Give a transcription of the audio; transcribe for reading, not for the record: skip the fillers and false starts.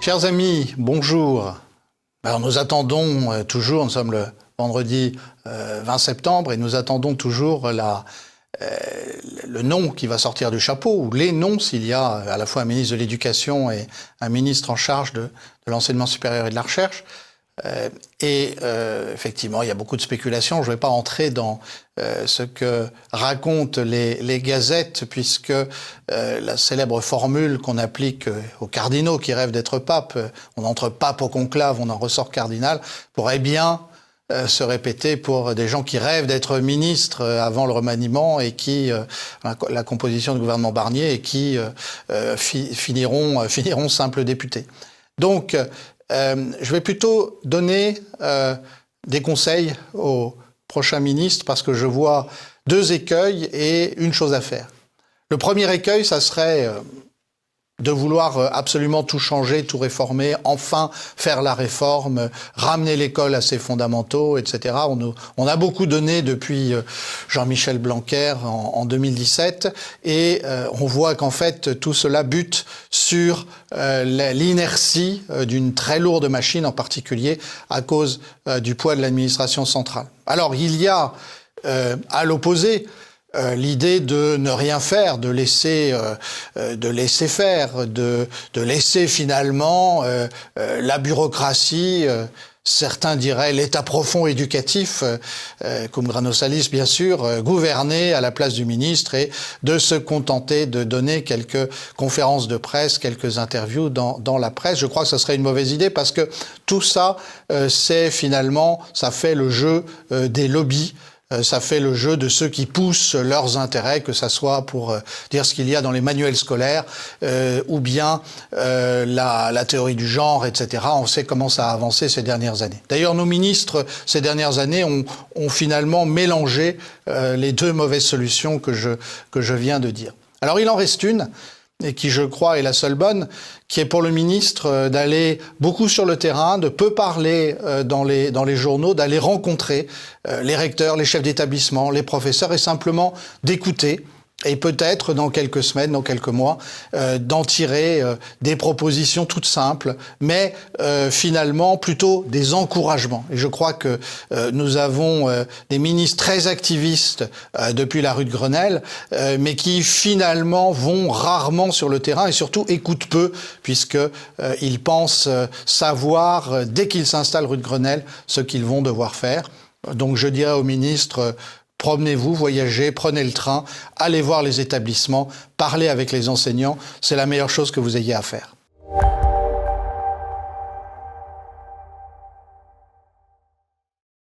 Chers amis, bonjour. Alors nous attendons toujours, nous sommes le vendredi 20 septembre et nous attendons toujours le nom qui va sortir du chapeau, ou les noms s'il y a à la fois un ministre de l'Éducation et un ministre en charge de l'enseignement supérieur et de la recherche. Effectivement, il y a beaucoup de spéculations. Je ne vais pas entrer dans ce que racontent les gazettes, puisque la célèbre formule qu'on applique aux cardinaux qui rêvent d'être pape, on entre pape au conclave, on en ressort cardinal, pourrait bien se répéter pour des gens qui rêvent d'être ministres avant le remaniement et qui, la composition du gouvernement Barnier, et qui finiront simples députés. Donc, je vais plutôt donner des conseils aux prochains ministres parce que je vois deux écueils et une chose à faire. Le premier écueil, ça serait de vouloir absolument tout changer, tout réformer, enfin faire la réforme, ramener l'école à ses fondamentaux, etc. On a beaucoup donné depuis Jean-Michel Blanquer en 2017 et on voit qu'en fait tout cela bute sur l'inertie d'une très lourde machine, en particulier à cause du poids de l'administration centrale. Alors il y a à l'opposé l'idée de ne rien faire, de laisser faire, de laisser finalement la bureaucratie, certains diraient l'état profond éducatif, cum grano salis bien sûr, gouverner à la place du ministre et de se contenter de donner quelques conférences de presse, quelques interviews dans la presse. Je crois que ce serait une mauvaise idée parce que tout ça, c'est finalement, ça fait le jeu des lobbies. Ça fait le jeu de ceux qui poussent leurs intérêts, que ça soit pour dire ce qu'il y a dans les manuels scolaires ou bien la théorie du genre, etc. On sait comment ça a avancé ces dernières années. D'ailleurs, nos ministres, ces dernières années, ont finalement mélangé les deux mauvaises solutions que je viens de dire. Alors, il en reste une, et qui, je crois, est la seule bonne, qui est pour le ministre d'aller beaucoup sur le terrain, de peu parler dans les journaux, d'aller rencontrer les recteurs, les chefs d'établissement, les professeurs, et simplement d'écouter, et peut-être dans quelques semaines, dans quelques mois, d'en tirer des propositions toutes simples, mais finalement plutôt des encouragements. Et je crois que nous avons des ministres très activistes depuis la rue de Grenelle, mais qui finalement vont rarement sur le terrain et surtout écoutent peu, puisqu'ils pensent savoir, dès qu'ils s'installent rue de Grenelle, ce qu'ils vont devoir faire. Donc je dirais aux ministres, promenez-vous, voyagez, prenez le train, allez voir les établissements, parlez avec les enseignants, c'est la meilleure chose que vous ayez à faire.